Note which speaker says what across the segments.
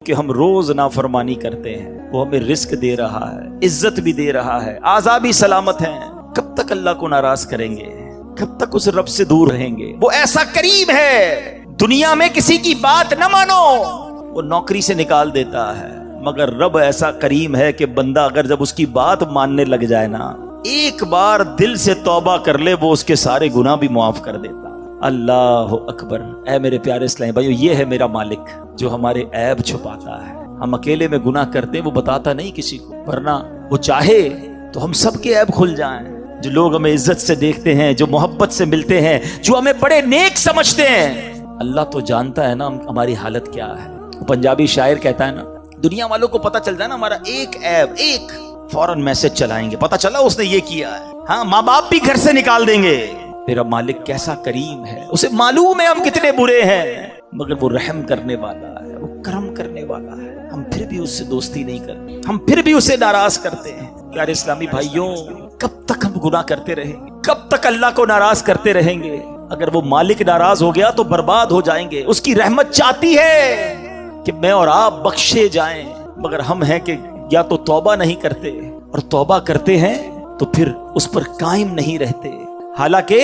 Speaker 1: کہ ہم روز نافرمانی کرتے ہیں، وہ ہمیں رزق دے رہا ہے، عزت بھی دے رہا ہے، اعضاء بھی سلامت ہیں، کب تک اللہ کو ناراض کریں گے؟ کب تک اس رب سے دور رہیں گے؟ وہ ایسا کریم ہے، دنیا میں کسی کی بات نہ مانو وہ نوکری سے نکال دیتا ہے، مگر رب ایسا کریم ہے کہ بندہ اگر جب اس کی بات ماننے لگ جائے نا، ایک بار دل سے توبہ کر لے، وہ اس کے سارے گناہ بھی معاف کر دیتا۔ اللہ اکبر۔ اے میرے پیارے اسلامی بھائیو، یہ ہے میرا مالک جو ہمارے عیب چھپاتا ہے۔ ہم اکیلے میں گناہ کرتے وہ بتاتا نہیں کسی کو، ورنہ وہ چاہے تو ہم سب کے عیب کھل جائیں۔ جو لوگ ہمیں عزت سے دیکھتے ہیں، جو محبت سے ملتے ہیں، جو ہمیں بڑے نیک سمجھتے ہیں، اللہ تو جانتا ہے نا ہماری حالت کیا ہے۔ پنجابی شاعر کہتا ہے نا، دنیا والوں کو پتہ چل جائے نا ہمارا ایک عیب، ایک فوراً میسج چلائیں گے، پتہ چلا اس نے یہ کیا ہے، ہاں ماں باپ بھی گھر سے نکال دیں گے۔ میرا مالک کیسا کریم ہے، اسے معلوم ہے ہم کتنے برے ہیں، مگر وہ رحم کرنے والا ہے، وہ کرم کرنے والا ہے۔ ہم پھر بھی اس سے دوستی نہیں کرتے، ہم پھر بھی اسے ناراض کرتے ہیں۔ پیارے اسلامی بھائیوں، کب تک ہم گناہ کرتے رہیں گے؟ کب تک اللہ کو ناراض کرتے رہیں گے؟ اگر وہ مالک ناراض ہو گیا تو برباد ہو جائیں گے۔ اس کی رحمت چاہتی ہے کہ میں اور آپ بخشے جائیں، مگر ہم ہیں کہ یا تو توبہ نہیں کرتے، اور توبہ کرتے ہیں تو پھر اس پر قائم نہیں رہتے۔ حالانکہ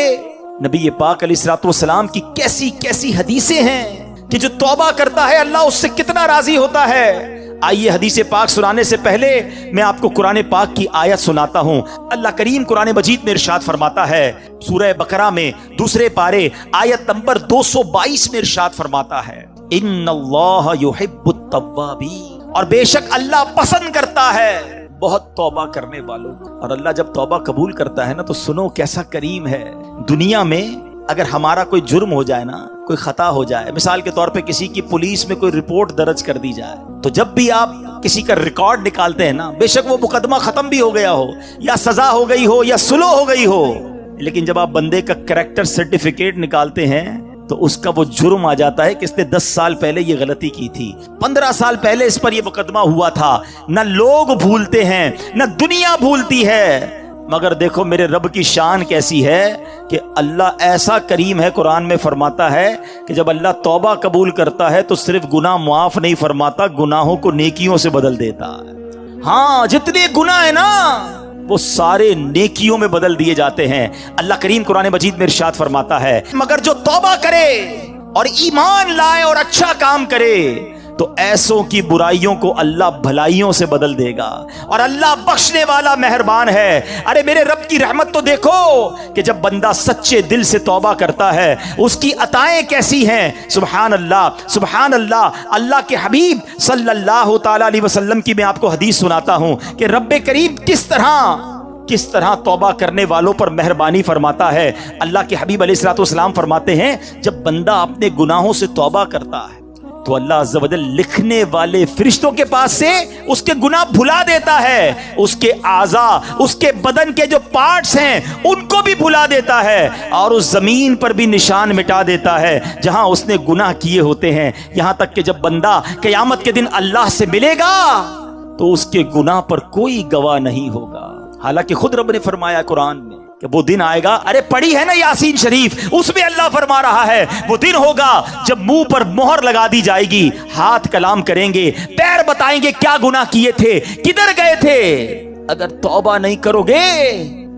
Speaker 1: نبی پاک علیہ الصلوۃ والسلام کی کیسی کیسی حدیثیں ہیں کہ جو توبہ کرتا ہے اللہ اس سے کتنا راضی ہوتا ہے۔ آئیے حدیث پاک سنانے سے پہلے میں آپ کو قرآن پاک کی آیت سناتا ہوں۔ اللہ کریم قرآن مجید میں ارشاد فرماتا ہے، سورہ بقرہ میں دوسرے پارے آیت نمبر 222 میں ارشاد فرماتا ہے، ان اللہ یحب التوابین، اور بے شک اللہ پسند کرتا ہے بہت توبہ کرنے والوں کو۔ اور اللہ جب توبہ قبول کرتا ہے نا تو سنو کیسا کریم ہے۔ دنیا میں اگر ہمارا کوئی جرم ہو جائے نا، کوئی خطا ہو جائے، مثال کے طور پہ کسی کی پولیس میں کوئی رپورٹ درج کر دی جائے، تو جب بھی آپ کسی کا ریکارڈ نکالتے ہیں نا، بے شک وہ مقدمہ ختم بھی ہو گیا ہو، یا سزا ہو گئی ہو، یا سلو ہو گئی ہو، لیکن جب آپ بندے کا کریکٹر سرٹیفکیٹ نکالتے ہیں تو اس کا وہ جرم آ جاتا ہے کہ اس نے 10 سال پہلے یہ غلطی کی تھی، 15 سال پہلے اس پر یہ مقدمہ ہوا تھا۔ نہ لوگ بھولتے ہیں، نہ دنیا بھولتی ہے، مگر دیکھو میرے رب کی شان کیسی ہے کہ اللہ ایسا کریم ہے۔ قرآن میں فرماتا ہے کہ جب اللہ توبہ قبول کرتا ہے تو صرف گناہ معاف نہیں فرماتا، گناہوں کو نیکیوں سے بدل دیتا ہے۔ ہاں، جتنے گناہ ہیں نا وہ سارے نیکیوں میں بدل دیے جاتے ہیں۔ اللہ کریم قرآن مجید میں ارشاد فرماتا ہے، مگر جو توبہ کرے اور ایمان لائے اور اچھا کام کرے تو ایسوں کی برائیوں کو اللہ بھلائیوں سے بدل دے گا، اور اللہ بخشنے والا مہربان ہے۔ ارے میرے رب کی رحمت تو دیکھو کہ جب بندہ سچے دل سے توبہ کرتا ہے اس کی عطائیں کیسی ہیں۔ سبحان اللہ، سبحان اللہ۔ اللہ کے حبیب صلی اللہ تعالی علیہ وسلم کی میں آپ کو حدیث سناتا ہوں کہ رب کریم کس طرح توبہ کرنے والوں پر مہربانی فرماتا ہے۔ اللہ کے حبیب علیہ الصلوۃ والسلام فرماتے ہیں، جب بندہ اپنے گناہوں سے توبہ کرتا ہے تو اللہ عز و جل لکھنے والے فرشتوں کے پاس سے اس کے گناہ بھلا دیتا ہے، اس کے اعضاء، اس کے بدن کے جو پارٹس ہیں ان کو بھی بھلا دیتا ہے، اور اس زمین پر بھی نشان مٹا دیتا ہے جہاں اس نے گناہ کیے ہوتے ہیں، یہاں تک کہ جب بندہ قیامت کے دن اللہ سے ملے گا تو اس کے گناہ پر کوئی گواہ نہیں ہوگا۔ حالانکہ خود رب نے فرمایا قرآن میں کہ وہ دن آئے گا، ارے پڑھی ہے نا یاسین شریف، اس میں اللہ فرما رہا ہے وہ دن ہوگا جب منہ پر مہر لگا دی جائے گی، ہاتھ کلام کریں گے، پیر بتائیں گے کیا گناہ کیے تھے، کدھر گئے تھے۔ اگر توبہ نہیں کرو گے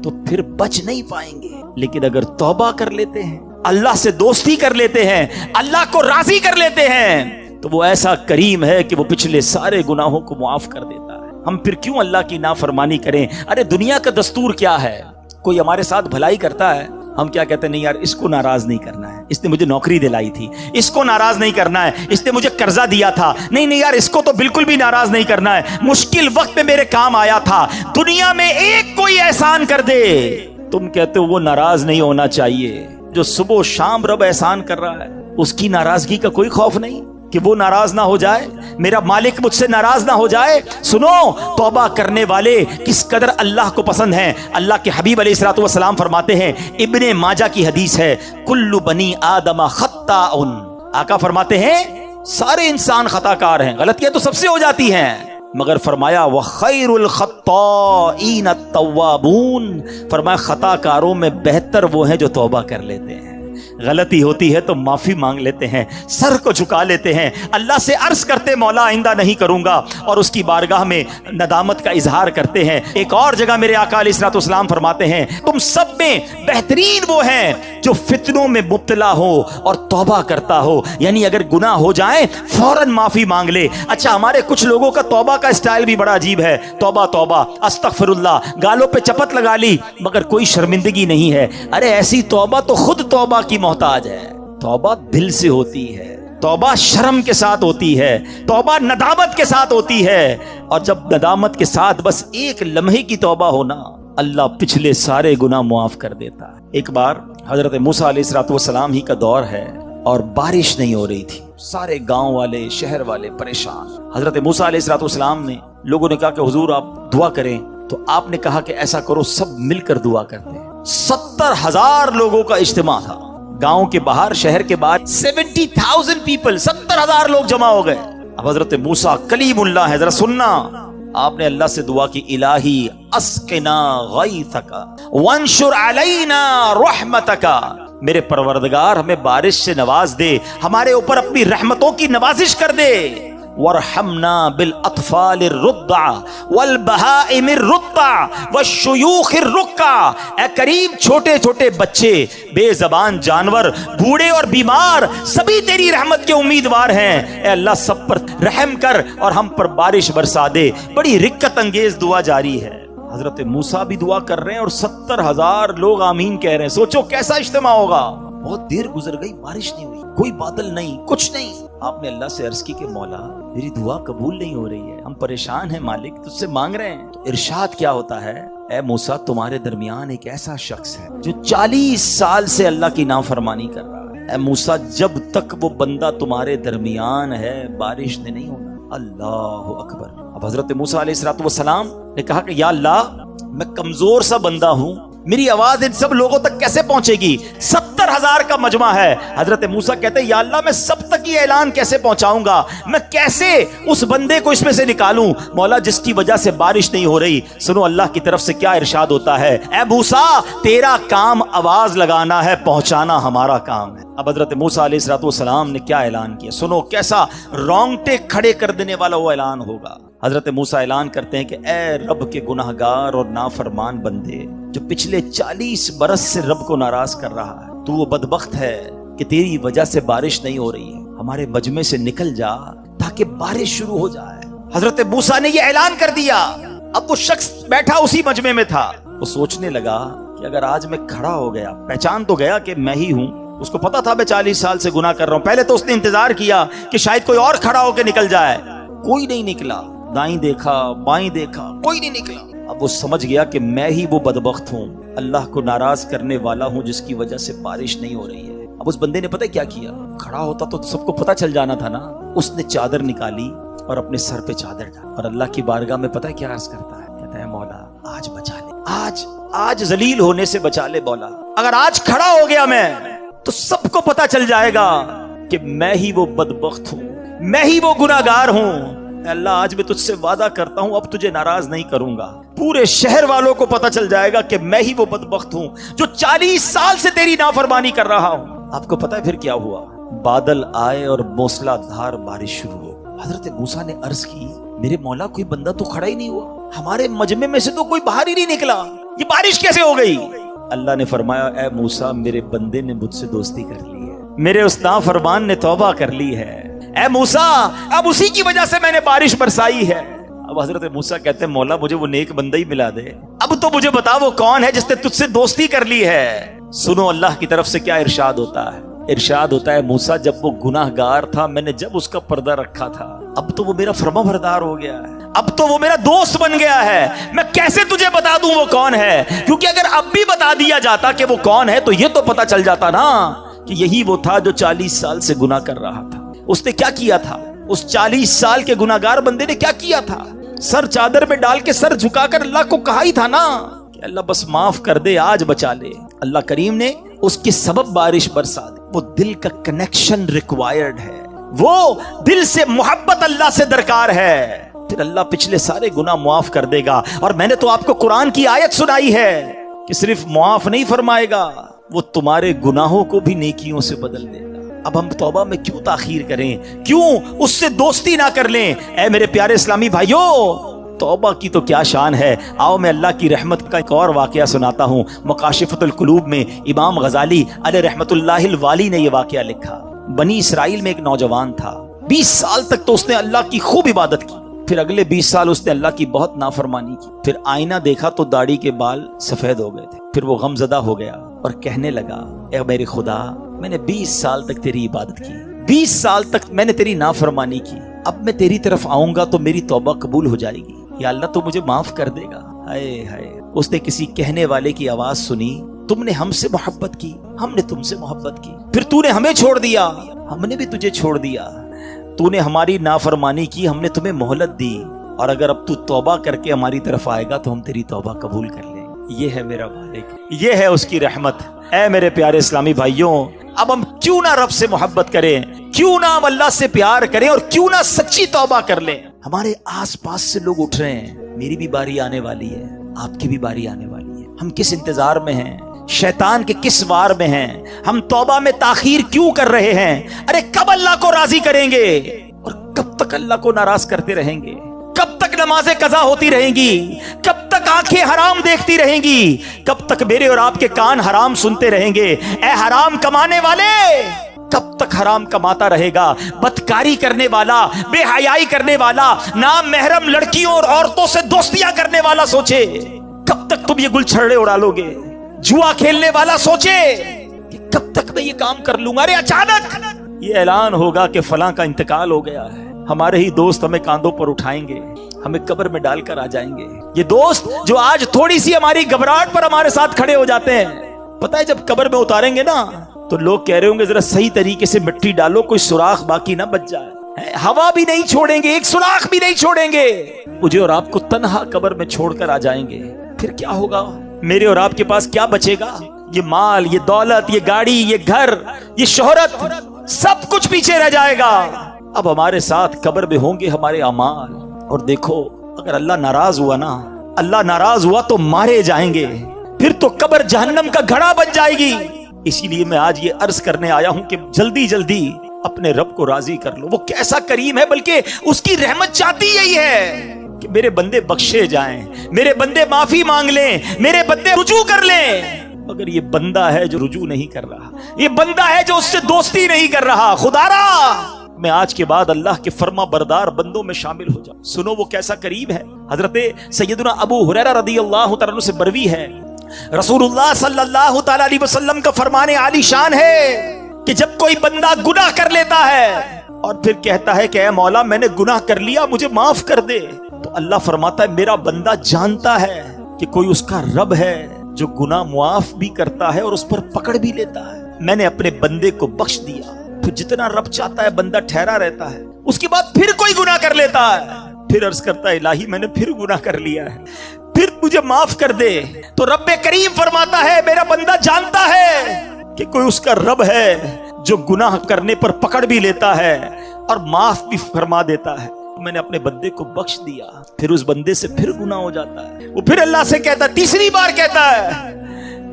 Speaker 1: تو پھر بچ نہیں پائیں گے، لیکن اگر توبہ کر لیتے ہیں، اللہ سے دوستی کر لیتے ہیں، اللہ کو راضی کر لیتے ہیں، تو وہ ایسا کریم ہے کہ وہ پچھلے سارے گناہوں کو معاف کر دیتا ہے۔ ہم پھر کیوں اللہ کی نافرمانی کریں؟ ارے دنیا کا دستور کیا ہے، کوئی ہمارے ساتھ بھلائی کرتا ہے، ہم کیا کہتے ہیں، نہیں یار اس کو ناراض نہیں کرنا ہے، اس نے مجھے نوکری دلائی تھی، اس کو ناراض نہیں کرنا ہے، اس نے مجھے قرضہ دیا تھا، نہیں یار اس کو تو بالکل بھی ناراض نہیں کرنا ہے، مشکل وقت میں میرے کام آیا تھا۔ دنیا میں ایک کوئی احسان کر دے، تم کہتے ہو وہ ناراض نہیں ہونا چاہیے۔ جو صبح و شام رب احسان کر رہا ہے اس کی ناراضگی کا کوئی خوف نہیں کہ وہ ناراض نہ ہو جائے، میرا مالک مجھ سے ناراض نہ ہو جائے۔ سنو توبہ کرنے والے کس قدر اللہ کو پسند ہیں۔ اللہ کے حبیب علیہ الصلوۃ والسلام فرماتے ہیں، ابن ماجہ کی حدیث ہے، کل بنی آدم خطاء، آقا فرماتے ہیں سارے انسان خطا کار ہیں، غلطیاں تو سب سے ہو جاتی ہیں، مگر فرمایا وخیر الخطائین التوابون، فرمایا خطا کاروں میں بہتر وہ ہیں جو توبہ کر لیتے ہیں۔ غلطی ہوتی ہے تو معافی مانگ لیتے ہیں، سر کو جھکا لیتے ہیں، اللہ سے عرض کرتے مولا آئندہ نہیں کروں گا، اور اس کی بارگاہ میں ندامت کا اظہار کرتے ہیں۔ ایک اور جگہ میرے آقا علیہ الصلوۃ والسلام فرماتے ہیں تم سب میں بہترین وہ ہیں جو فتنوں میں مبتلا ہو اور توبہ کرتا ہو، یعنی اگر گناہ ہو جائے فوراً معافی مانگ لے۔ اچھا، ہمارے کچھ لوگوں کا توبہ کا اسٹائل بھی بڑا عجیب ہے، توبہ توبہ استغفر اللہ، گالوں پہ چپت لگا لی مگر کوئی شرمندگی نہیں ہے۔ ارے ایسی توبہ تو خود توبہ کی محتاج ہے۔ توبہ دل سے ہوتی ہے، توبہ شرم کے ساتھ ہوتی ہے، توبہ ندامت کے ساتھ ہوتی ہے، اور جب ندامت کے ساتھ بس ایک لمحے کی توبہ ہونا، اللہ پچھلے سارے گناہ معاف کر دیتا ہے۔ ایک بار حضرت موسیٰ علیہ الصلوۃ والسلام ہی کا دور ہے اور بارش نہیں ہو رہی تھی، سارے گاؤں والے شہر والے پریشان۔ حضرت موسیٰ علیہ الصلوۃ والسلام نے لوگوں نے کہا کہ حضور آپ دعا کریں، تو آپ نے کہا کہ ایسا کرو سب مل کر دعا کرتے ہیں۔ 70,000 لوگوں کا اجتماع تھا، گاؤں کے باہر شہر کے بعد 70,000 پیپل، 70,000 لوگ جمع ہو گئے۔ اب حضرت موسیٰ کلیم اللہ ہے، ذرا سننا، آپ نے اللہ سے دعا کی الہی اسقنا غیثک وانشر علینا رحمتک، میرے پروردگار ہمیں بارش سے نواز دے، ہمارے اوپر اپنی رحمتوں کی نوازش کر دے۔ وارحمنا بالاطفال الرضع والبہائم الرضع والشیوخ الرکع، اے کریم چھوٹے چھوٹے بچے، بے زبان جانور، بوڑھے اور بیمار سبھی تیری رحمت کے امیدوار ہیں، اے اللہ سب پر رحم کر اور ہم پر بارش برسا دے۔ بڑی رکت انگیز دعا جاری ہے، حضرت موسیٰ بھی دعا کر رہے ہیں اور 70,000 لوگ آمین کہہ رہے ہیں۔ سوچو کیسا اجتماع ہوگا۔ بہت دیر گزر گئی، بارش نہیں ہوئی، کوئی بادل نہیں، کچھ نہیں۔ آپ نے اللہ سے عرض کی کہ مولا میری دعا قبول نہیں ہو رہی ہے، ہم پریشان ہیں مالک، تجھ سے مانگ رہے ہیں۔ تو ارشاد کیا ہوتا ہے، اے موسیٰ تمہارے درمیان ایک ایسا شخص ہے جو 40 سال سے اللہ کی نافرمانی کر رہا ہے۔ اے موسیٰ جب تک وہ بندہ تمہارے درمیان ہے بارش نے نہیں ہونا۔ اللہ اکبر۔ اب حضرت موسیٰ علیہ الصلوۃ والسلام نے کہا کہ یا اللہ میں کمزور سا بندہ ہوں، میری آواز ان سب لوگوں تک کیسے پہنچے گی؟ 70,000 کا مجمع ہے۔ حضرت موسیٰ کہتے ہیں یا اللہ میں سب تک یہ اعلان کیسے پہنچاؤں گا، میں کیسے اس بندے کو اس میں سے نکالوں؟ مولا جس کی وجہ سے بارش نہیں ہو رہی، سنو اللہ کی طرف سے کیا ارشاد ہوتا ہے، اے موسیٰ تیرا کام آواز لگانا ہے، پہنچانا ہمارا کام ہے۔ اب حضرت موسیٰ علیہ الصلوۃ والسلام نے کیا اعلان کیا، سنو کیسا رونگٹے کھڑے کر دینے والا وہ اعلان ہوگا۔ حضرت موسیٰ اعلان کرتے ہیں کہ اے رب کے گناہگار اور نافرمان بندے جو پچھلے 40 برس سے رب کو ناراض کر رہا ہے، تو وہ بدبخت ہے کہ تیری وجہ سے بارش نہیں ہو رہی ہے، ہمارے مجمع سے نکل جا تاکہ بارش شروع ہو جائے۔ حضرت موسیٰ نے یہ اعلان کر دیا۔ اب وہ شخص بیٹھا اسی مجمع میں تھا، وہ سوچنے لگا کہ اگر آج میں کھڑا ہو گیا، پہچان تو گیا کہ میں ہی ہوں، اس کو پتا تھا میں 40 سال سے گناہ کر رہا ہوں۔ پہلے تو اس نے انتظار کیا کہ شاید کوئی اور کھڑا ہو کے نکل جائے، کوئی نہیں نکلا، دائیں دیکھا بائیں دیکھا، کوئی نہیں نکلا۔ اب وہ سمجھ گیا کہ میں ہی وہ بدبخت ہوں، اللہ کو ناراض کرنے والا ہوں جس کی وجہ سے بارش نہیں ہو رہی ہے۔ اب اس بندے نے پتہ کیا کیا، کھڑا ہوتا تو سب کو پتہ چل جانا تھا نا۔ اس نے چادر نکالی اور اپنے سر پہ چادر ڈالی اور اللہ کی بارگاہ میں پتہ کیا عرض کرتا ہے، کہتا ہے مولا آج بچا لے، آج ذلیل ہونے سے بچا لے مولا، اگر آج کھڑا ہو گیا میں تو سب کو پتہ چل جائے گا کہ میں ہی وہ بدبخت ہوں، میں ہی وہ گناہگار ہوں۔ اے اللہ آج میں تجھ سے وعدہ کرتا ہوں اب تجھے ناراض نہیں کروں گا، پورے شہر والوں کو پتہ چل جائے گا کہ میں ہی وہ بدبخت ہوں جو 40 سال سے تیری نافرمانی کر رہا ہوں۔ آپ کو پتہ ہے پھر کیا ہوا، بادل آئے اور موسلا دھار بارش شروع ہو۔ حضرت موسیٰ نے عرض کی میرے مولا کوئی بندہ تو کھڑا ہی نہیں ہوا، ہمارے مجمع میں سے تو کوئی باہر ہی نہیں نکلا، یہ بارش کیسے ہو گئی؟ اللہ نے فرمایا اے موسیٰ میرے بندے نے مجھ سے دوستی کر لی ہے، میرے اس نافرمان نے توبہ کر لی ہے، اے موسیٰ اب اسی کی وجہ سے میں نے بارش برسائی ہے۔ اب حضرت موسیٰ کہتے ہیں مولا مجھے وہ نیک بندہ ہی ملا دے، اب تو مجھے بتا وہ کون ہے جس نے تجھ سے دوستی کر لی ہے۔ سنو اللہ کی طرف سے کیا ارشاد ہوتا ہے، ارشاد ہوتا ہے موسیٰ جب وہ گناہ گار تھا میں نے جب اس کا پردہ رکھا تھا، اب تو وہ میرا فرما بردار ہو گیا ہے، اب تو وہ میرا دوست بن گیا ہے، میں کیسے تجھے بتا دوں وہ کون ہے؟ کیونکہ اگر اب بھی بتا دیا جاتا کہ وہ کون ہے تو یہ تو پتا چل جاتا نا کہ یہی وہ تھا جو 40 سال سے گناہ کر رہا تھا۔ اس نے کیا کیا تھا، اس 40 سال کے گناہگار بندے نے کیا کیا تھا؟ سر چادر میں ڈال کے سر جھکا کر اللہ کو کہا ہی تھا نا کہ اللہ بس معاف کر دے، آج بچا لے۔ اللہ کریم نے اس کے سبب بارش برسا دی۔ وہ دل کا کنیکشن ریکوائرڈ ہے، وہ دل سے محبت اللہ سے درکار ہے، پھر اللہ پچھلے سارے گناہ معاف کر دے گا۔ اور میں نے تو آپ کو قرآن کی آیت سنائی ہے کہ صرف معاف نہیں فرمائے گا وہ تمہارے گناہوں کو بھی نیکیوں سے بدل دے گا۔ اب ہم توبہ میں کیوں تاخیر کریں، کیوں اس سے دوستی نہ کر لیں؟ اے میرے پیارے اسلامی بھائیوں، توبہ کی تو کیا شان ہے۔ آؤ میں اللہ کی رحمت کا ایک اور واقعہ سناتا ہوں۔ مکاشفۃ القلوب میں امام غزالی علیہ رحمت اللہ الوالی نے یہ واقعہ لکھا۔ بنی اسرائیل میں ایک نوجوان تھا، 20 سال تک تو اس نے اللہ کی خوب عبادت کی، پھر اگلے 20 سال اس نے اللہ کی بہت نافرمانی کی۔ پھر آئینہ دیکھا تو داڑھی کے بال سفید ہو گئے تھے۔ پھر وہ غم زدہ ہو گیا اور کہنے لگا، اے میرے خدا، میں نے 20 سال تک تیری عبادت کی، 20 سال تک میں نے تیری نافرمانی کی، اب میں تیری طرف آؤں گا تو میری توبہ قبول ہو جائے گی، یا اللہ تو مجھے معاف کر دے گا۔ ہائے ہائے، اس نے کسی کہنے والے کی آواز سنی، تم نے ہم سے محبت کی، ہم نے تم سے محبت کی، پھر تو نے ہمیں چھوڑ دیا، ہم نے بھی تجھے چھوڑ دیا، تو نے ہماری نافرمانی کی، ہم نے تمہیں مہلت دی، اور اگر اب تو توبہ کر کے ہماری طرف آئے گا تو ہم تیری توبہ قبول کر لیں گے۔ یہ ہے میرا مالک، یہ ہے اس کی رحمت۔ اے میرے پیارے اسلامی بھائیوں، اب ہم کیوں نہ رب سے محبت کریں، کیوں نہ ہم اللہ سے پیار کریں، اور کیوں نہ سچی توبہ کر لیں۔ ہمارے آس پاس سے لوگ اٹھ رہے ہیں، میری بھی باری آنے والی ہے، آپ کی بھی باری آنے والی ہے۔ ہم کس انتظار میں ہیں؟ شیطان کے کس وار میں ہیں؟ ہم توبہ میں تاخیر کیوں کر رہے ہیں؟ ارے کب اللہ کو راضی کریں گے، اور کب تک اللہ کو ناراض کرتے رہیں گے؟ کب تک نمازیں قضا ہوتی رہیں گی؟ کب تک آنکھیں حرام دیکھتی رہیں گی؟ کب تک میرے اور آپ کے کان حرام سنتے رہیں گے؟ اے حرام کمانے والے، کب تک حرام کماتا رہے گا؟ بدکاری کرنے والا، بے حیائی کرنے والا، نام محرم لڑکیوں اور عورتوں سے دوستیاں کرنے والا سوچے کب تک تم یہ گل چھڑے اڑا لو گے؟ جوا کھیلنے والا سوچے کہ کب تک میں یہ کام کر لوں گا؟ ارے اچانک یہ اعلان ہوگا کہ فلاں کا انتقال ہو گیا ہے، ہمارے ہی دوست ہمیں کاندھوں پر اٹھائیں گے، ہمیں قبر میں ڈال کر آ جائیں گے۔ یہ دوست جو آج تھوڑی سی ہماری گھبراہٹ پر ہمارے ساتھ کھڑے ہو جاتے ہیں، پتہ ہے جب قبر میں اتاریں گے نا تو لوگ کہہ رہے ہوں گے ذرا صحیح طریقے سے مٹی ڈالو، کوئی سوراخ باقی نہ بچ جائے۔ ہوا بھی نہیں چھوڑیں گے، ایک سوراخ بھی نہیں چھوڑیں گے، مجھے اور آپ کو تنہا قبر میں چھوڑ کر آ جائیں گے۔ پھر کیا ہوگا؟ میرے اور آپ کے پاس کیا بچے گا؟ یہ مال، یہ دولت، یہ گاڑی، یہ گھر، یہ شہرت، سب کچھ پیچھے رہ جائے گا۔ اب ہمارے ساتھ قبر میں ہوں گے ہمارے اعمال، اور دیکھو اگر اللہ ناراض ہوا نا، اللہ ناراض ہوا تو مارے جائیں گے، پھر تو قبر جہنم کا گھڑا بن جائے گی۔ اسی لیے میں آج یہ عرض کرنے آیا ہوں کہ جلدی جلدی اپنے رب کو راضی کر لو۔ وہ کیسا کریم ہے، بلکہ اس کی رحمت چاہتی یہی ہے کہ میرے بندے بخشے جائیں، میرے بندے معافی مانگ لیں، میرے بندے رجوع کر لیں۔ مگر یہ بندہ ہے جو رجوع نہیں کر رہا، یہ بندہ ہے جو اس سے دوستی نہیں کر رہا۔ خدا را میں آج کے بعد اللہ کے فرما بردار بندوں میں شامل ہو جاؤں۔ سنو وہ کیسا کریم ہے۔ حضرت سیدنا ابو ہریرہ رضی اللہ تعالیٰ عنہ سے مروی ہے، رسول اللہ صلی اللہ تعالیٰ علیہ وسلم کا فرمان عالی شان ہے کہ جب کوئی بندہ گناہ کر لیتا ہے اور پھر کہتا ہے کہ اے مولا میں نے گناہ کر لیا، مجھے معاف کر دے، تو اللہ فرماتا ہے میرا بندہ جانتا ہے کہ کوئی اس کا رب ہے جو گناہ معاف بھی کرتا ہے اور اس پر پکڑ بھی لیتا ہے۔ میں نے اپنے بندے کو بخش دیا۔ پھر جتنا رب چاہتا ہے بندہ ٹھہرا رہتا ہے، اس کے بعد پھر کوئی گناہ کر لیتا ہے، پھر عرض کرتا ہے الہی میں نے پھر گناہ کر لیا ہے، پھر مجھے معاف کر دے۔ تو رب کریم فرماتا ہے میرا بندہ جانتا ہے کہ کوئی اس کا رب ہے جو گناہ کرنے پر پکڑ بھی لیتا ہے اور معاف بھی فرما دیتا ہے۔ میں نے اپنے بندے کو بخش دیا، پھر اس بندے سے پھر گناہ ہو جاتا ہے، وہ پھر اللہ سے کہتا ہے، تیسری بار کہتا ہے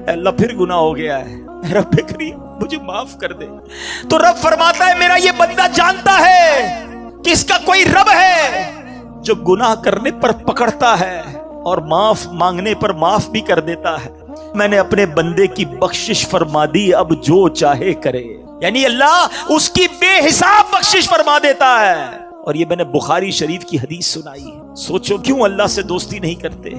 Speaker 1: اے اللہ پھر گناہ ہو گیا ہے، رب کریم مجھے معاف کر دے۔ تو رب فرماتا ہے میرا یہ بندہ جانتا ہے کہ اس کا کوئی رب ہے جو گناہ کرنے پر پکڑتا ہے اور معاف مانگنے پر معاف بھی کر دیتا ہے۔ میں نے اپنے بندے کی بخشش فرما دی، اب جو چاہے کرے۔ یعنی اللہ اس کی بے حساب بخشش فرما دیتا ہے۔ اور یہ میں نے بخاری شریف کی حدیث سنائی ہے۔ سوچو کیوں اللہ سے دوستی نہیں کرتے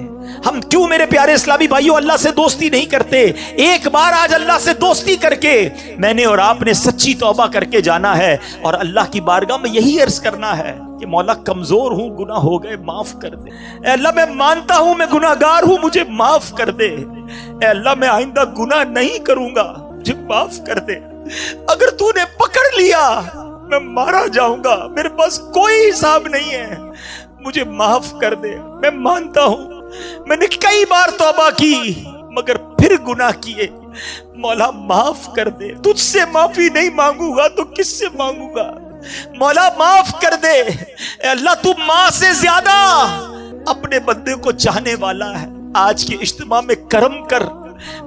Speaker 1: ہم، کیوں میرے پیارے اسلامی بھائیوں اللہ سے دوستی نہیں کرتے؟ ایک بار آج اللہ سے دوستی کر کے میں نے اور آپ نے سچی توبہ کر کے جانا ہے اور اللہ کی بارگاہ میں یہی عرض کرنا ہے کہ مولا کمزور ہوں، گناہ ہو گئے، معاف کر دے۔ اے اللہ میں مانتا ہوں میں گناہگار ہوں، مجھے معاف کر دے۔ اے اللہ میں آئندہ گناہ نہیں کروں گا، مجھے معاف کر دے۔ اگر تو نے پکڑ لیا میں مارا جاؤں گا، میرے پاس کوئی حساب نہیں ہے، مجھے معاف کر دے۔ میں مانتا ہوں میں نے کئی بار توبہ کی مگر پھر گناہ کیے، مولا معاف کر دے۔ تجھ سے معافی نہیں مانگوں گا تو کس سے مانگوں گا؟ مولا معاف کر دے۔ اے اللہ تو ماں سے زیادہ اپنے بندے کو چاہنے والا ہے۔ آج کے اجتماع میں کرم کر،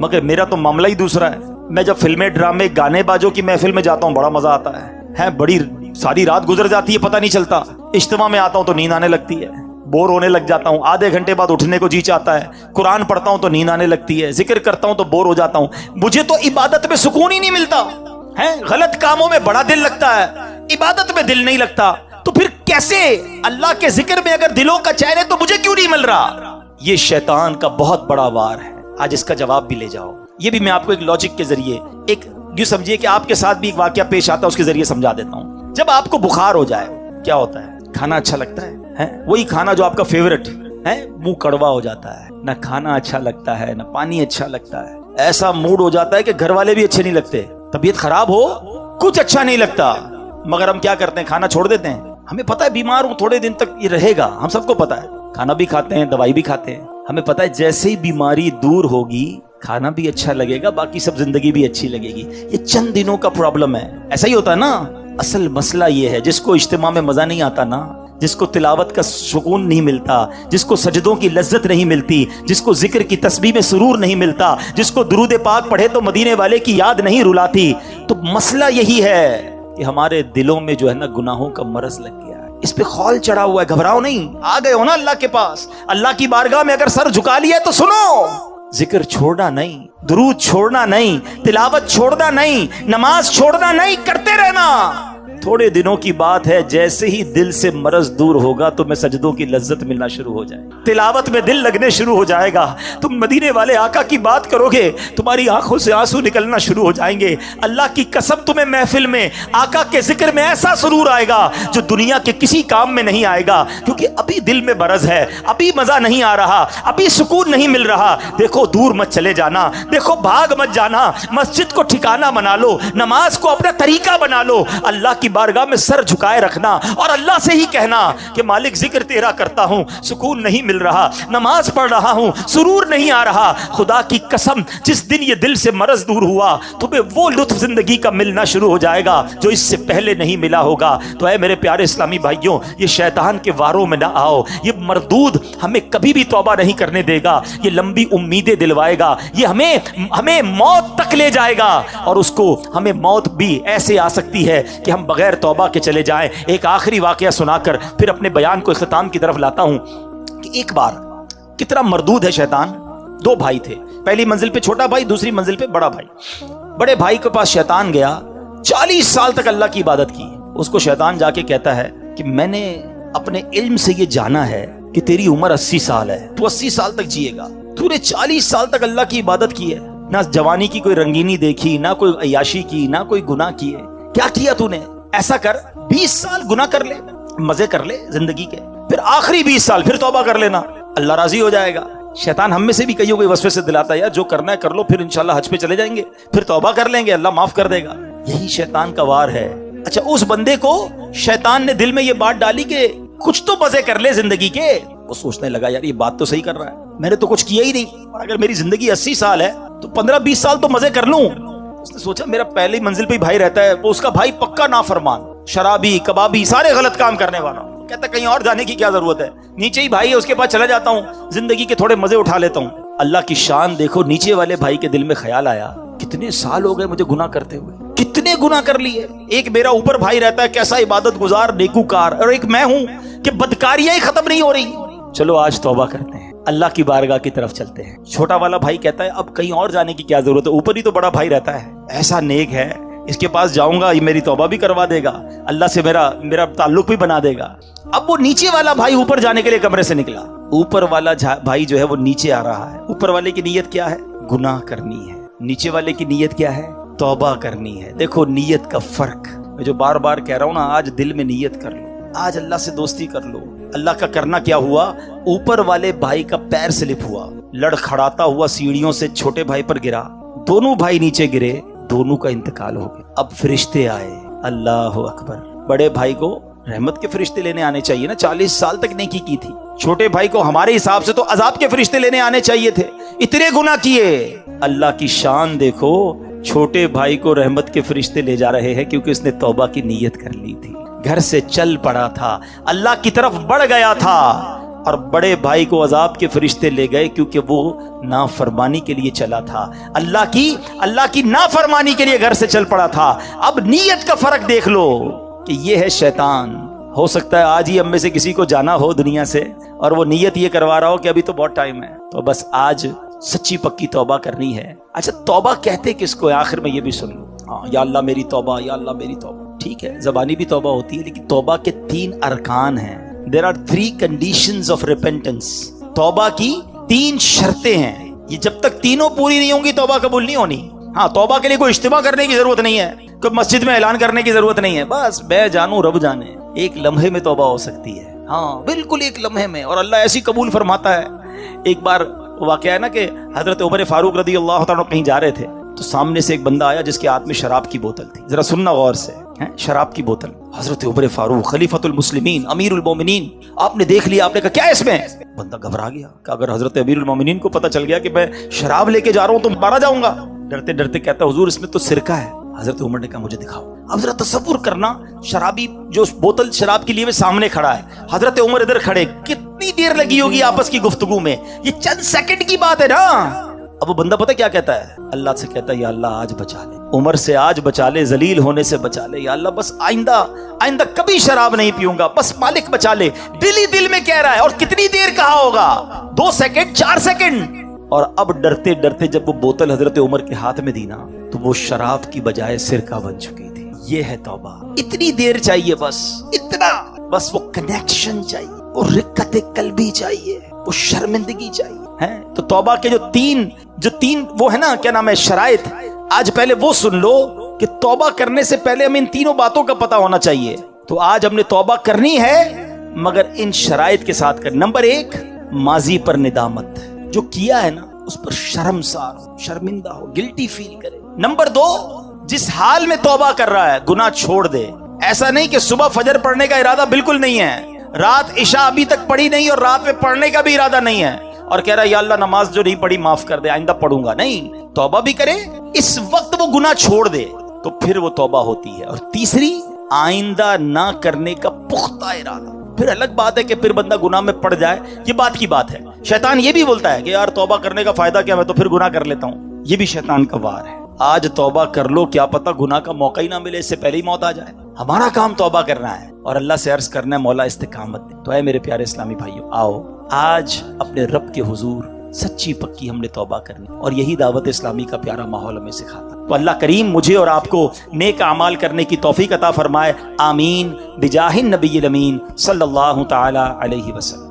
Speaker 1: مگر میرا تو معاملہ ہی دوسرا ہے. میں جب فلمیں ڈرامے گانے بازوں کی محفل میں جاتا ہوں بڑا مزہ آتا ہے بڑی ساری رات گزر جاتی ہے پتہ نہیں چلتا. اجتماع میں آتا ہوں تو نیند آنے لگتی ہے, بور ہونے لگ جاتا ہوں, آدھے گھنٹے بعد اٹھنے کو جی چاہتا ہے. قرآن پڑھتا ہوں تو نیند آنے لگتی ہے, ذکر کرتا ہوں تو بور ہو جاتا ہوں. مجھے تو عبادت میں سکون ہی نہیں ملتا ہے. غلط کاموں میں بڑا دل لگتا ہے, عبادت میں دل نہیں لگتا. تو پھر کیسے اللہ کے ذکر میں اگر دلوں کا چین ہے تو مجھے کیوں نہیں مل رہا؟ یہ شیطان کا بہت بڑا وار ہے. آج اس کا جواب بھی لے جاؤ. یہ بھی میں آپ کو ایک لاجک کے ذریعے ایک یوں سمجھیے کہ آپ کے ساتھ بھی ایک واقعہ پیش آتا ہے, اس کے ذریعے سمجھا دیتا ہوں. جب آپ کو بخار ہو جائے کیا ہوتا ہے؟ کھانا اچھا لگتا ہے, وہی کھانا جو آپ کا فیورٹ ہے منہ کڑوا ہو جاتا ہے, نہ کھانا اچھا لگتا ہے نہ پانی اچھا لگتا ہے. ایسا موڈ ہو جاتا ہے کہ گھر والے بھی اچھے نہیں لگتے, طبیعت خراب ہو کچھ اچھا نہیں لگتا. مگر ہم کیا کرتے ہیں؟ کھانا چھوڑ دیتے ہیں. ہمیں پتا ہے بیمار ہوں تھوڑے دن تک یہ رہے گا, ہم سب کو پتا ہے. کھانا بھی کھاتے ہیں, دوائی بھی کھاتے ہیں. ہمیں پتا ہے جیسے ہی بیماری دور ہوگی کھانا بھی اچھا لگے گا, باقی سب زندگی بھی اچھی لگے گی. یہ چند دنوں کا پرابلم ہے. ایسا ہی ہوتا ہے نا. اصل مسئلہ یہ ہے جس کو اجتماع میں مزہ نہیں آتا نا, جس کو تلاوت کا سکون نہیں ملتا, جس کو سجدوں کی لذت نہیں ملتی, جس کو ذکر کی تسبیح میں سرور نہیں ملتا, جس کو درود پاک پڑھے تو مدینے والے کی یاد نہیں رلاتی. تو مسئلہ یہی ہے کہ ہمارے دلوں میں جو ہے نا گناہوں کا مرض لگ گیا ہے, اس پہ خول چڑھا ہوا ہے. گھبراؤ نہیں, آ گئے ہو نا اللہ کے پاس, اللہ کی بارگاہ میں اگر سر جھکا لیا ہے تو سنو, ذکر چھوڑنا نہیں, درود چھوڑنا نہیں, تلاوت چھوڑنا نہیں, نماز چھوڑنا نہیں, کرتے رہنا. تھوڑے دنوں کی بات ہے, جیسے ہی دل سے مرض دور ہوگا تو میں سجدوں کی لذت ملنا شروع ہو جائے, تلاوت میں دل لگنے شروع ہو جائے گا. تم مدینے والے آقا کی بات کرو گے, تمہاری آنکھوں سے آنسو نکلنا شروع ہو جائیں گے. اللہ کی قسم تمہیں محفل میں آقا کے ذکر میں ایسا سرور آئے گا جو دنیا کے کسی کام میں نہیں آئے گا, کیونکہ ابھی دل میں مرض ہے, ابھی مزہ نہیں آ رہا, ابھی سکون نہیں مل رہا. دیکھو دور مت چلے جانا, دیکھو بھاگ مت جانا, مسجد کو ٹھکانہ بنا لو, نماز کو اپنا طریقہ بنا لو, اللہ کی بارگاہ میں سر جھکائے رکھنا اور اللہ سے ہی کہنا کہ مالک ذکر تیرا کرتا ہوں, سکون نہیں مل رہا, نماز پڑھ رہا ہوں, سرور نہیں آ رہا. خدا کی قسم جس دن یہ دل سے مرض دور ہوا تمہیں وہ لطف زندگی کا ملنا شروع ہو جائے گا جو اس سے پہلے نہیں ملا ہوگا. تو اے میرے پیارے اسلامی بھائیوں, یہ شیطان کے واروں میں نہ آؤ. یہ مردود ہمیں کبھی بھی توبہ نہیں کرنے دے گا, یہ لمبی امیدیں دلوائے گا, یہ ہمیں موت تک لے جائے گا, اور اس کو ہمیں موت بھی ایسے آ سکتی ہے کہ ہم بغیر توبہ کے چلے جائیں. ایک آخری واقعہ سنا کر پھر اپنے بیان کو اختتام کی طرف لاتا ہوں کہ ایک بار کتنا مردود ہے شیطان. دو بھائی تھے, پہلی منزل پہ چھوٹا بھائی, دوسری منزل پہ بڑا بھائی. بڑے بھائی کے پاس شیطان گیا, 40 سال تک اللہ کی عبادت کی. اس کو شیطان جا کے کہتا ہے کہ میں نے اپنے علم سے یہ جانا ہے کہ تیری عمر 80 سال ہے, تو 80 سال تک جیے گا, تو نے 40 سال تک اللہ کی عبادت کی ہے, نہ جوانی کی کوئی رنگینی دیکھی, نہ کوئی عیاشی کی, نہ کوئی گناہ کیے. کیا کیا تو نے؟ ایسا کر 20 سال گناہ کر لے, مزے کر لے زندگی کے, پھر آخری 20 سال پھر توبہ کر لینا, اللہ راضی ہو جائے گا. شیطان ہم میں سے بھی کئیوں کو وسوسے سے دلاتا ہے, یار جو کرنا ہے کر لو, پھر انشاءاللہ حج پہ چلے جائیں گے, پھر توبہ کر لیں گے, اللہ معاف کر دے گا. یہی شیطان کا وار ہے. اچھا اس بندے کو شیطان نے دل میں یہ بات ڈالی کہ کچھ تو مزے کر لے زندگی کے. وہ سوچنے لگا یار یہ بات تو صحیح کر رہا ہے, میں نے تو کچھ کیا ہی نہیں, اور اگر میری زندگی 80 سال ہے تو 15-20 سال تو مزے کر لوں. اس نے سوچا میرا پہلی منزل پہ بھائی رہتا ہے, وہ اس کا بھائی پکا نافرمان, شرابی, کبابی, سارے غلط کام کرنے والا. کہتا کہیں اور جانے کی کیا ضرورت ہے, نیچے ہی بھائی ہے اس کے پاس چلا جاتا ہوں, زندگی کے تھوڑے مزے اٹھا لیتا ہوں. اللہ کی شان دیکھو, نیچے والے بھائی کے دل میں خیال آیا کتنے سال ہو گئے مجھے گناہ کرتے ہوئے, کتنے گناہ کر لیے. ایک میرا اوپر بھائی رہتا ہے کیسا عبادت گزار نیکوکار, اور ایک میں ہوں کہ بدکاریاں ہی ختم نہیں ہو رہی. چلو آج توبہ کرتے ہیں, اللہ کی بارگاہ کی طرف چلتے ہیں. چھوٹا والا بھائی کہتا ہے اب کہیں اور جانے کی کیا ضرورت ہے, اوپر ہی تو بڑا بھائی رہتا ہے, ایسا نیک ہے, اس کے پاس جاؤں گا یہ میری توبہ بھی کروا دے گا, اللہ سے میرا تعلق بھی بنا دے گا. اب وہ نیچے والا بھائی اوپر جانے کے لیے کمرے سے نکلا, اوپر والا بھائی جو ہے وہ نیچے آ رہا ہے. اوپر والے کی نیت کیا ہے؟ گناہ کرنی ہے. نیچے والے کی نیت کیا ہے؟ توبہ کرنی ہے. دیکھو نیت کا فرق, میں جو بار بار کہہ رہا ہوں نا, آج دل میں نیت کر لو, آج اللہ سے دوستی کر لو. اللہ کا کرنا کیا ہوا, اوپر والے بھائی کا پیر سلپ ہوا, لڑکھڑاتا ہوا سیڑھیوں سے چھوٹے بھائی پر گرا, دونوں بھائی نیچے گرے, دونوں کا انتقال ہو گیا. اب فرشتے آئے, اللہ اکبر. بڑے بھائی کو رحمت کے فرشتے لینے آنے چاہیے نا, 40 سال تک نیکی کی تھی. چھوٹے بھائی کو ہمارے حساب سے تو عذاب کے فرشتے لینے آنے چاہیے تھے, اتنے گناہ کیے. اللہ کی شان دیکھو, چھوٹے بھائی کو رحمت کے فرشتے لے جا رہے ہیں کیونکہ اس نے توبہ کی نیت کر لی تھی, گھر سے چل پڑا تھا, اللہ کی طرف بڑھ گیا تھا. اور بڑے بھائی کو عذاب کے فرشتے لے گئے کیونکہ وہ نافرمانی کے لیے چلا تھا، اللہ کی نافرمانی کے لیے گھر سے چل پڑا تھا۔ اب نیت کا فرق دیکھ لو کہ یہ ہے شیطان۔ ہو سکتا ہے آج ہی ہم میں سے کسی کو جانا ہو دنیا سے اور وہ نیت یہ کروا رہا ہو کہ ابھی تو بہت ٹائم ہے، تو بس آج سچی پکی توبہ کرنی ہے۔ اچھا توبہ کہتے کس کو ہے؟ آخر میں یہ بھی سن لو، ہاں یا اللہ میری توبہ، یا اللہ میری توبہ، ٹھیک ہے زبانی بھی توبہ ہوتی ہے، لیکن توبہ کے 3 ارکان ہیں۔ There are 3 conditions of repentance۔ توبہ کی 3 شرطیں ہیں، یہ جب تک تینوں پوری نہیں ہوں گی توبہ قبول نہیں ہونی۔ ہاں توبہ کے لیے کوئی اجتماع کرنے کی ضرورت نہیں ہے، کوئی مسجد میں اعلان کرنے کی ضرورت نہیں ہے، بس میں جانوں رب جانے، ایک لمحے میں توبہ ہو سکتی ہے، ہاں بالکل ایک لمحے میں، اور اللہ ایسی قبول فرماتا ہے۔ ایک بار واقعہ ہے نا کہ حضرت عمر فاروق رضی اللہ تعالیٰ کہیں جا رہے تھے تو سامنے سے ایک بندہ آیا جس کے ہاتھ میں شراب کی بوتل تھی، ذرا سننا غور سے، شراب کی بوتل۔ حضرت عمر فاروق خلیفۃ المسلمین امیر المومنین، آپ نے دیکھ لیا، آپ نے کہا کیا ہے اس میں؟ بندہ گھبرا گیا کہ اگر حضرت امیر المومنین کو پتہ چل گیا کہ میں شراب لے کے جا رہا ہوں تو مارا جاؤں گا۔ ڈرتے ڈرتے کہتا حضور اس میں تو سرکہ ہے۔ حضرت عمر نے کہا مجھے دکھاؤ۔ اب ذرا تصور کرنا، شرابی جو بوتل شراب کے لیے سامنے کھڑا ہے، حضرت عمر ادھر کھڑے، کتنی دیر لگی ہوگی آپس کی گفتگو میں، یہ چند سیکنڈ کی بات ہے نا۔ اب وہ بندہ پتہ کیا کہتا ہے؟ اللہ سے کہتا ہے یا اللہ آج بچا لے، عمر سے آج بچا لے، ذلیل ہونے سے بچا لے، یا اللہ بس آئندہ کبھی شراب نہیں پیوں گا، بس مالک بچا لے۔ دل ہی دل میں کہہ رہا ہے، اور کتنی دیر کہا ہوگا؟ 2 سیکنڈ 4 سیکنڈ۔ اور اب ڈرتے ڈرتے جب وہ بوتل حضرت عمر کے ہاتھ میں دی نا تو وہ شراب کی بجائے سرکہ بن چکی تھی۔ یہ ہے توبہ۔ اتنی دیر چاہیے، بس اتنا، بس وہ کنیکشن چاہیے، وہ رقت قلبی چاہیے، وہ شرمندگی چاہیے، ہے تو توبہ کے جو تین وہ ہے نا کیا نام ہے شرائط، آج پہلے وہ سن لو کہ توبہ کرنے سے پہلے ہمیں ان تینوں باتوں کا پتہ ہونا چاہیے۔ تو آج ہم نے توبہ کرنی ہے مگر ان شرائط کے ساتھ کر۔ نمبر 1 ماضی پر ندامت، جو کیا ہے نا اس پر شرمسار ہو، شرمندہ ہو، گلٹی فیل کرے۔ نمبر 2 جس حال میں توبہ کر رہا ہے گناہ چھوڑ دے، ایسا نہیں کہ صبح فجر پڑھنے کا ارادہ بالکل نہیں ہے، رات عشاء ابھی تک پڑھی نہیں اور رات میں پڑھنے کا بھی ارادہ نہیں ہے اور کہہ رہا ہے یا اللہ نماز جو نہیں پڑھی معاف کر دے، آئندہ پڑھوں گا، نہیں، توبہ بھی کرے، اس وقت وہ گناہ چھوڑ دے تو پھر وہ توبہ ہوتی ہے۔ اور تیسری آئندہ نہ کرنے کا پختہ ارادہ۔ پھر الگ بات ہے کہ پھر بندہ گناہ میں پڑ جائے، یہ بات کی بات ہے۔ شیطان یہ بھی بولتا ہے کہ یار توبہ کرنے کا فائدہ کیا، میں تو پھر گناہ کر لیتا ہوں، یہ بھی شیطان کا وار ہے۔ آج توبہ کر لو، کیا پتہ گناہ کا موقع ہی نہ ملے، اس سے پہلے ہی موت آ جائے۔ ہمارا کام توبہ کرنا ہے اور اللہ سے عرض کرنا ہے مولا استقامت دے۔ تو اے میرے پیارے اسلامی بھائیو، آؤ آج اپنے رب کے حضور سچی پکی ہم نے توبہ کرنی، اور یہی دعوت اسلامی کا پیارا ماحول ہمیں سکھاتا۔ تو اللہ کریم مجھے اور آپ کو نیک اعمال کرنے کی توفیق عطا فرمائے، آمین بجاہ النبی الامین صلی اللہ تعالی علیہ وسلم۔